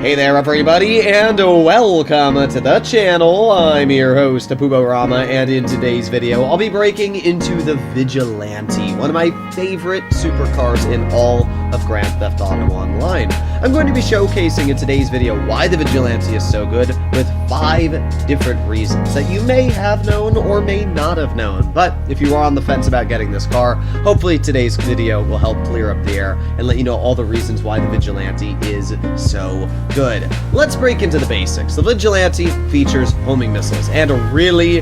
Hey there everybody, and welcome to the channel. I'm your host, Apuborama, and in today's video, I'll be breaking into the Vigilante, one of my favorite supercars in all of Grand Theft Auto Online. I'm going to be showcasing in today's video why the Vigilante is so good, with 5 different reasons that you may have known or may not have known. But if you are on the fence about getting this car, hopefully today's video will help clear up the air and let you know all the reasons why the Vigilante is so good. Let's break into the basics. The Vigilante features homing missiles, and really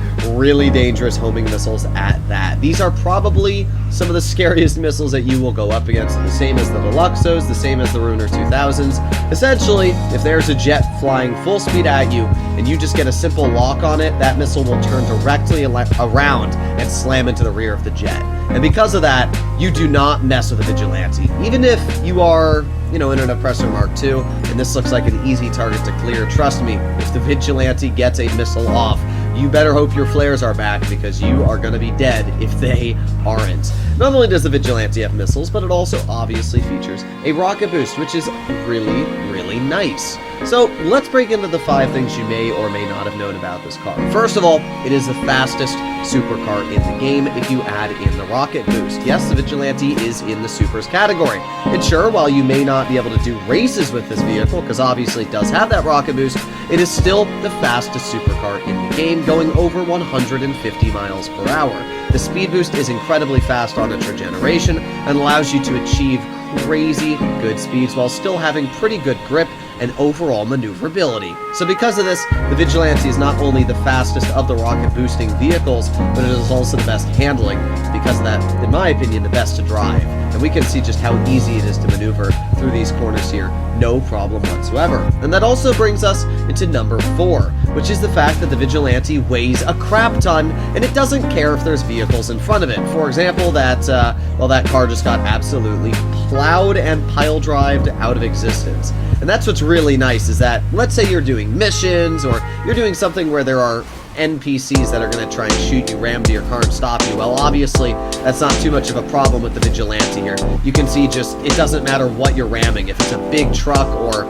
dangerous homing missiles at that. These are probably some of the scariest missiles that you will go up against, the same as the Deluxos, the same as the Ruiner 2000s. Essentially, if there's a jet flying full speed at you, and you just get a simple lock on it, that missile will turn directly around and slam into the rear of the jet. And because of that, you do not mess with a Vigilante. Even if you are, in an Oppressor Mark II, and this looks like an easy target to clear, trust me, if the Vigilante gets a missile off, you better hope your flares are back, because you are going to be dead if they aren't. Not only does the Vigilante have missiles, but it also obviously features a rocket boost, which is really nice. So let's break into the 5 things you may or may not have known about this car. First of all, it is the fastest supercar in the game if you add in the rocket boost. Yes, the Vigilante is in the supers category. And sure, while you may not be able to do races with this vehicle, because obviously it does have that rocket boost, it is still the fastest supercar in the game, going over 150 miles per hour. The speed boost is incredibly fast on its regeneration and allows you to achieve crazy good speeds while still having pretty good grip and overall maneuverability. So because of this, the Vigilante is not only the fastest of the rocket boosting vehicles, but it is also the best handling. Because of that, in my opinion, the best to drive. And we can see just how easy it is to maneuver through these corners here, no problem whatsoever. And that also brings us into number 4, which is the fact that the Vigilante weighs a crap ton, and it doesn't care if there's vehicles in front of it. For example, that car just got absolutely plowed and pile-drived out of existence. And that's what's really nice, is that, let's say you're doing missions, or you're doing something where there are NPCs that are going to try and shoot you, ram to your car and stop you. Well, obviously, that's not too much of a problem with the Vigilante here. You can see just, it doesn't matter what you're ramming. If it's a big truck or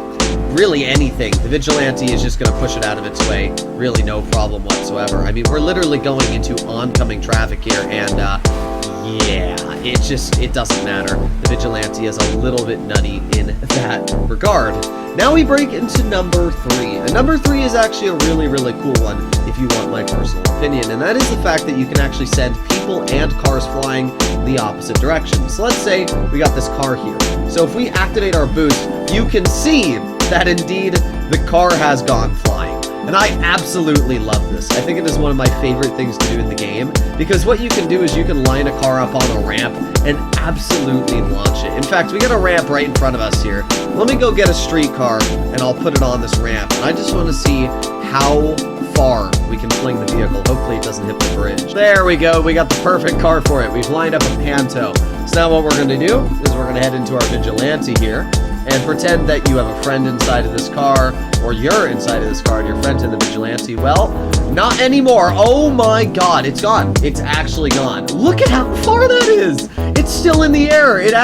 really anything, the Vigilante is just going to push it out of its way. Really no problem whatsoever. I mean, we're literally going into oncoming traffic here, and yeah, it doesn't matter. The Vigilante is a little bit nutty in that regard. Now we break into number 3. And number 3 is actually a really cool one, if you want my personal opinion, and that is the fact that you can actually send people and cars flying the opposite direction. So let's say we got this car here. So if we activate our boost, you can see that indeed the car has gone flying. And I absolutely love this. I think it is one of my favorite things to do in the game, because what you can do is you can line a car up on a ramp and absolutely launch it. In fact, we got a ramp right in front of us here. Let me go get a streetcar and I'll put it on this ramp. And I just want to see how far we can fling the vehicle. Hopefully it doesn't hit the bridge. There we go. We got the perfect car for it. We've lined up a Panto. So now what we're going to do is we're going to head into our Vigilante here and pretend that you have a friend inside of this car, or you're inside of this car and your friend's in the Vigilante. Well, not anymore. Oh my god, it's gone. It's actually gone. Look at how far that is. It's still in the air. It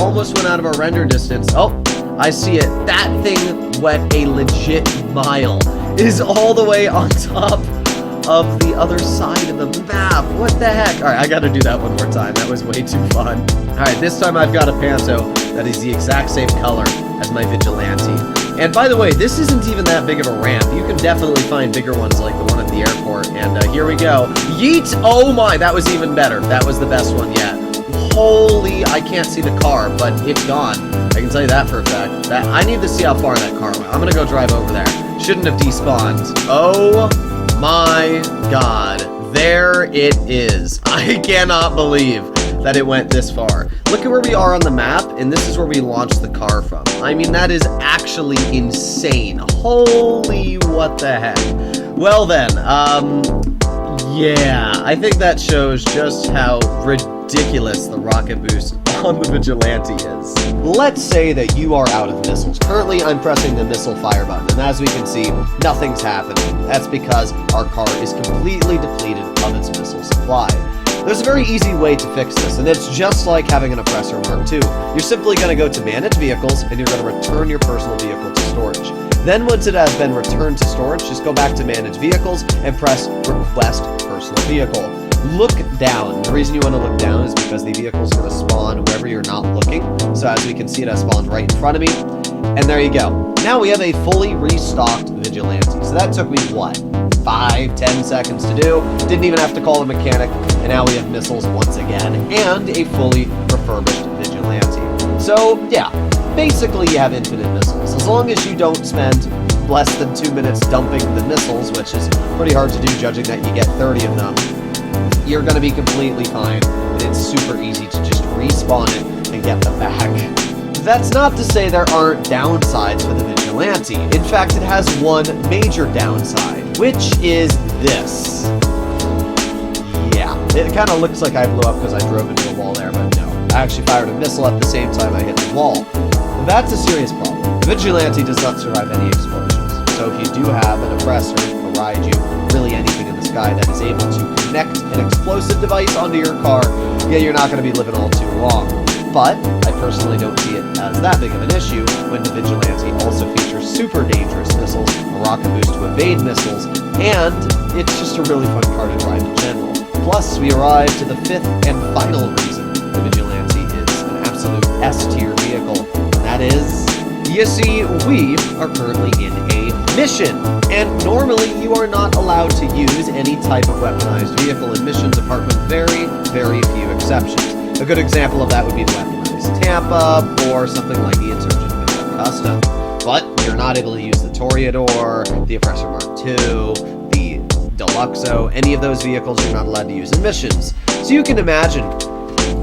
almost went out of our render distance. Oh, I see it. That thing went a legit mile. It is all the way on top of the other side of the map. What the heck? Alright, I gotta do that one more time. That was way too fun. Alright, this time I've got a Panto that is the exact same color as my Vigilante. And by the way, this isn't even that big of a ramp. You can definitely find bigger ones like the one at the airport. And here we go. Yeet! Oh my, that was even better. That was the best one yet. Holy, I can't see the car, but it's gone. I can tell you that for a fact. I need to see how far that car went. I'm gonna go drive over there. Shouldn't have despawned. Oh my god, there it is. I cannot believe that it went this far. Look at where we are on the map, and this is where we launched the car from. I mean, that is actually insane. Holy what the heck. Well then, yeah, I think that shows just how ridiculous the rocket boost on the Vigilante is. Let's say that you are out of missiles. Currently, I'm pressing the missile fire button, and as we can see, nothing's happening. That's because our car is completely depleted of its missile supply. There's a very easy way to fix this, and it's just like having an Oppressor Mark II. You're simply going to go to Manage Vehicles, and you're going to return your personal vehicle to storage. Then once it has been returned to storage, just go back to Manage Vehicles and press Request Personal Vehicle. Look down. The reason you want to look down is because the vehicle is going to spawn wherever you're not looking. So as we can see, it has spawned right in front of me. And there you go. Now we have a fully restocked Vigilante. So that took me, what, 5-10 seconds to do. Didn't even have to call the mechanic. And now we have missiles once again and a fully refurbished Vigilante. So yeah, basically you have infinite missiles. As long as you don't spend less than 2 minutes dumping the missiles, which is pretty hard to do judging that you get 30 of them, you're going to be completely fine. And it's super easy to just respawn it and get them back. That's not to say there aren't downsides for the Vigilante. In fact, it has one major downside, which is this. Yeah, it kind of looks like I blew up because I drove into a wall there, but no. I actually fired a missile at the same time I hit the wall. That's a serious problem. The Vigilante does not survive any explosions. So if you do have an oppressor, a Raiju, really anything in the sky that is able to connect an explosive device onto your car, yeah, you're not going to be living all too long. But I personally don't see it as that big of an issue when the Vigilante also features super dangerous missiles, a rocket boost to evade missiles, and it's just a really fun car to drive in general. Plus, we arrive to the fifth and final reason the Vigilante is an absolute S-tier vehicle, and that is, you see, we are currently in a mission, and normally you are not allowed to use any type of weaponized vehicle in missions apart from very, very few exceptions. A good example of that would be the weaponized Tampa, or something like the Insurgent Vigilante Custom. But you're not able to use the Toreador, the Oppressor Mark II, the Deluxo, any of those vehicles you're not allowed to use in missions. So you can imagine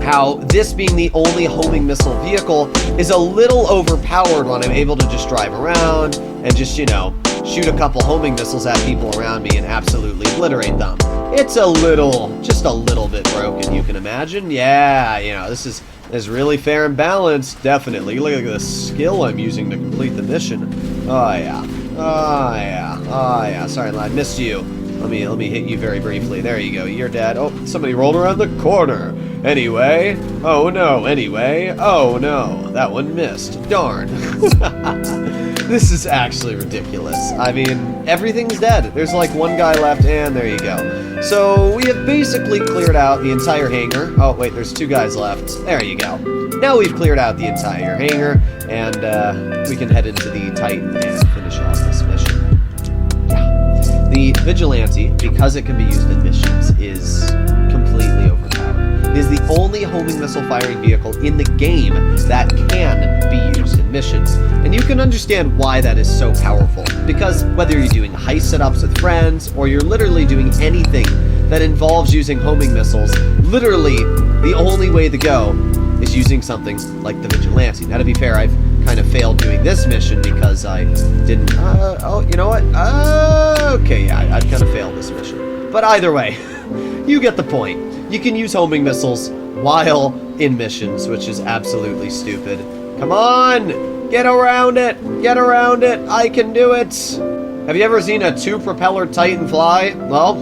how this being the only homing missile vehicle is a little overpowered when I'm able to just drive around and just, you know, shoot a couple homing missiles at people around me and absolutely obliterate them. It's a little, just a little bit broken, you can imagine. Yeah, you know, this is really fair and balanced, definitely. Look at the skill I'm using to complete the mission. Oh yeah, oh yeah, oh yeah. Sorry, I missed you. Let me hit you very briefly. There you go, you're dead. Oh, somebody rolled around the corner. Anyway, oh no, anyway, oh no, that one missed. Darn. This is actually ridiculous. I mean, everything's dead. There's like one guy left, and there you go. So we have basically cleared out the entire hangar. Oh, wait, there's 2 guys left. There you go. Now we've cleared out the entire hangar, and we can head into the Titan and finish off this mission. Yeah. The Vigilante, because it can be used in missions, is completely overpowered. It is the only homing missile firing vehicle in the game that can be used in missions. And you can understand why that is so powerful, because whether you're doing heist setups with friends, or you're literally doing anything that involves using homing missiles, literally the only way to go is using something like the Vigilante. Now to be fair, I've kind of failed doing this mission because I didn't, oh, you know what, okay, yeah, I've kind of failed this mission. But either way, you get the point. You can use homing missiles while in missions, which is absolutely stupid. Come on! Get around it! Get around it! I can do it! Have you ever seen a 2-propeller Titan fly? Well,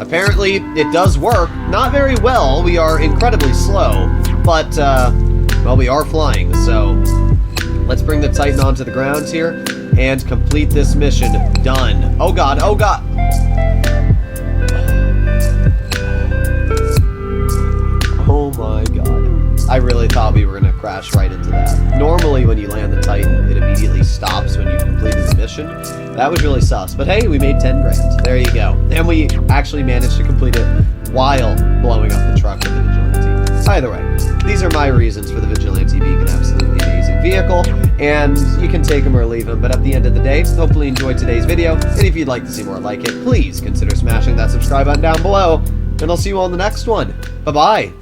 apparently it does work. Not very well. We are incredibly slow. But, well, we are flying. So, let's bring the Titan onto the grounds here and complete this mission. Done. Oh god, oh god! Oh my god. I really thought we were going to crash right into that. Normally when you land the Titan, it immediately stops when you've completed the mission. That was really sus. But hey, we made 10 grand. There you go. And we actually managed to complete it while blowing up the truck with the Vigilante. Either way, these are my reasons for the Vigilante being an absolutely amazing vehicle, and you can take them or leave them, but at the end of the day, hopefully you enjoyed today's video, and if you'd like to see more like it, please consider smashing that subscribe button down below, and I'll see you on the next one. Bye-bye!